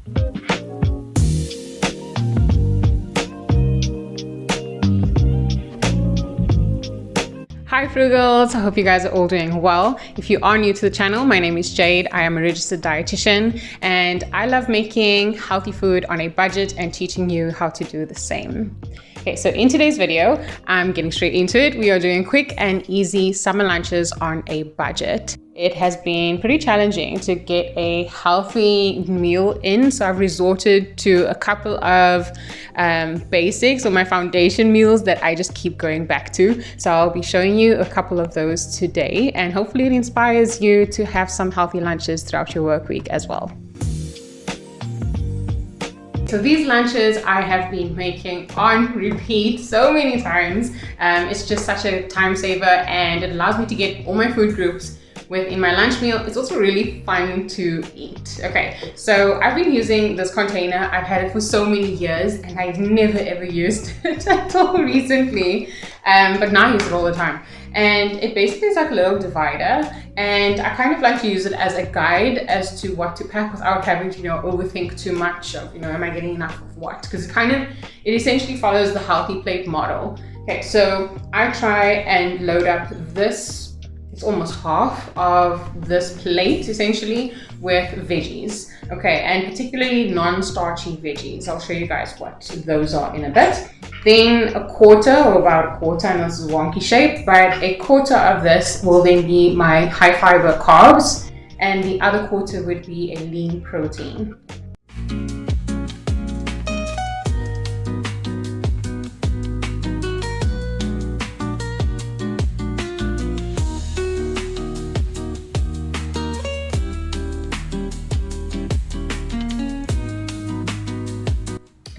Hi Frugals, I hope you guys are all doing well. If you are new to the channel, my name is Jade. I am a registered dietitian and I love making healthy food on a budget and teaching you how to do the same. Okay, so in today's video, I'm getting straight into it. We are doing quick and easy summer lunches on a budget. It has been pretty challenging to get a healthy meal in, so I've resorted to a couple of basics or my foundation meals that I just keep going back to. So I'll be showing you a couple of those today, and hopefully it inspires you to have some healthy lunches throughout your work week as well. So these lunches I have been making on repeat so many times. It's just such a time saver and it allows me to get all my food groups within my lunch meal. It's also really fun to eat. Okay, so I've been using this container. I've had it for so many years and I've never ever used it until recently, but now I use it all the time. And it basically is like a little divider, and I kind of like to use it as a guide as to what to pack without having to, overthink too much of, am I getting enough of what? Because it essentially follows the healthy plate model. Okay, so I try and load up this. It's almost half of this plate essentially with veggies. Okay, and particularly non-starchy veggies. I'll show you guys what those are in a bit. Then a quarter, or about a quarter, I know this is a wonky shape, but a quarter of this will then be my high fiber carbs, and the other quarter would be a lean protein.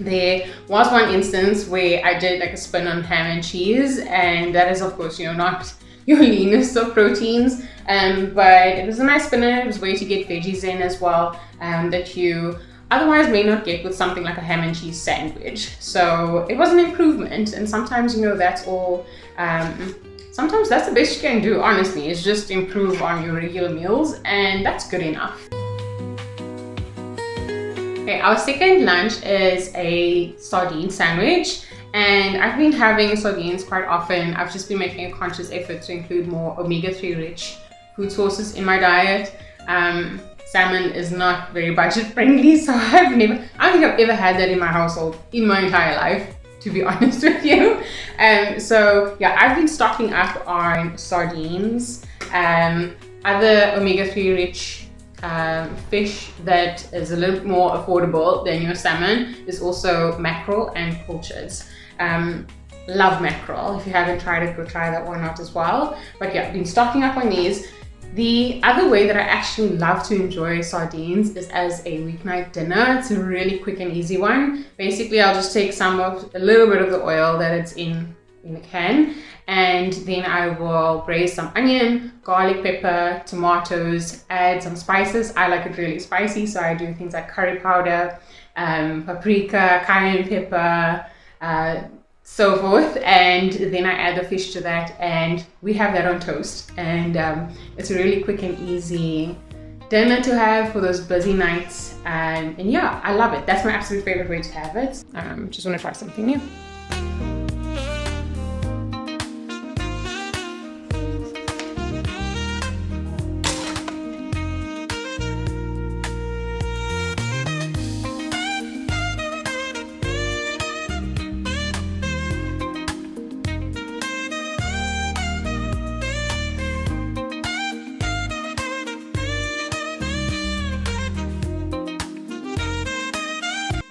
There was one instance where I did like a spin on ham and cheese, and that is of course not your leanest of proteins, but it was a nice spinner. It was a way to get veggies in as well, that you otherwise may not get with something like a ham and cheese sandwich. So it was an improvement, and sometimes that's all. Sometimes that's the best you can do, honestly, is just improve on your regular meals, and that's good enough. Okay, our second lunch is a sardine sandwich, and I've been having sardines quite often. I've just been making a conscious effort to include more omega-3 rich food sources in my diet. Salmon is not very budget friendly, so I don't think I've ever had that in my household in my entire life, to be honest with you. So yeah, I've been stocking up on sardines, other omega-3 rich fish that is a little more affordable than your salmon is also mackerel and pilchards. Love mackerel. If you haven't tried it, go try that one out as well. But yeah, I've been stocking up on these. The other way that I actually love to enjoy sardines is as a weeknight dinner. It's a really quick and easy one. Basically, I'll just take a little bit of the oil that it's in a can, and then I will braise some onion, garlic, pepper, tomatoes, add some spices. I like it really spicy, so I do things like curry powder, paprika, cayenne pepper, so forth, and then I add the fish to that, and we have that on toast. And it's a really quick and easy dinner to have for those busy nights, and yeah, I love it. That's my absolute favorite way to have it. Just want to try something new.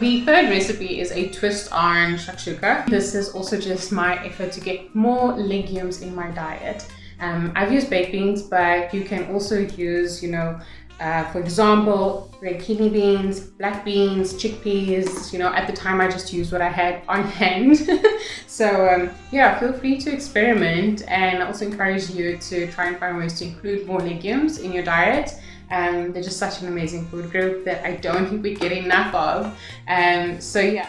The third recipe is a twist on shakshuka. This is also just my effort to get more legumes in my diet. I've used baked beans, but you can also use, for example, red kidney beans, black beans, chickpeas. At the time I just used what I had on hand. So yeah, feel free to experiment, and I also encourage you to try and find ways to include more legumes in your diet. They're just such an amazing food group that I don't think we get enough of. So yeah.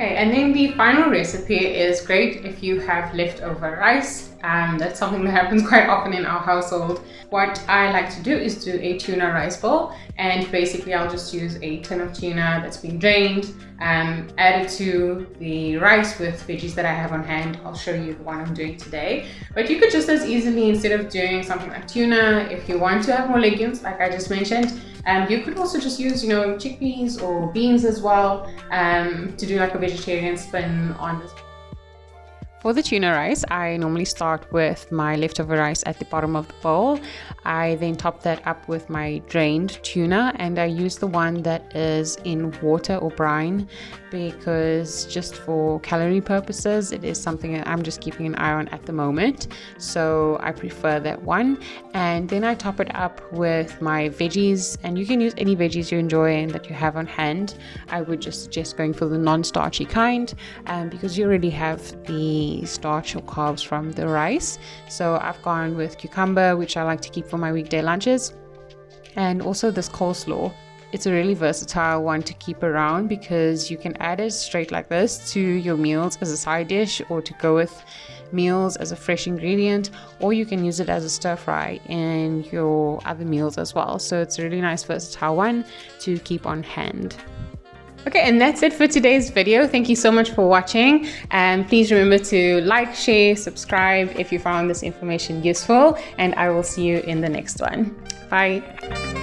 Okay, and then the final recipe is great if you have leftover rice. That's something that happens quite often in our household. What I like to do is do a tuna rice bowl, and basically I'll just use a tin of tuna that's been drained, add it to the rice with veggies that I have on hand. I'll show you the one I'm doing today. But you could just as easily, instead of doing something like tuna, if you want to have more legumes, like I just mentioned, you could also just use, chickpeas or beans as well, to do like a vegetarian spin on this. For the tuna rice, I normally start with my leftover rice at the bottom of the bowl. I then top that up with my drained tuna, and I use the one that is in water or brine because just for calorie purposes, it is something that I'm just keeping an eye on at the moment. So I prefer that one. And then I top it up with my veggies, and you can use any veggies you enjoy and that you have on hand. I would just suggest going for the non-starchy kind because you already have the starch or carbs from the rice. So I've gone with cucumber, which I like to keep for my weekday lunches, and also this coleslaw. It's a really versatile one to keep around because you can add it straight like this to your meals as a side dish, or to go with meals as a fresh ingredient, or you can use it as a stir fry in your other meals as well. So it's a really nice versatile one to keep on hand. Okay, and that's it for today's video. Thank you so much for watching, and please remember to like, share, subscribe if you found this information useful, and I will see you in the next one. Bye.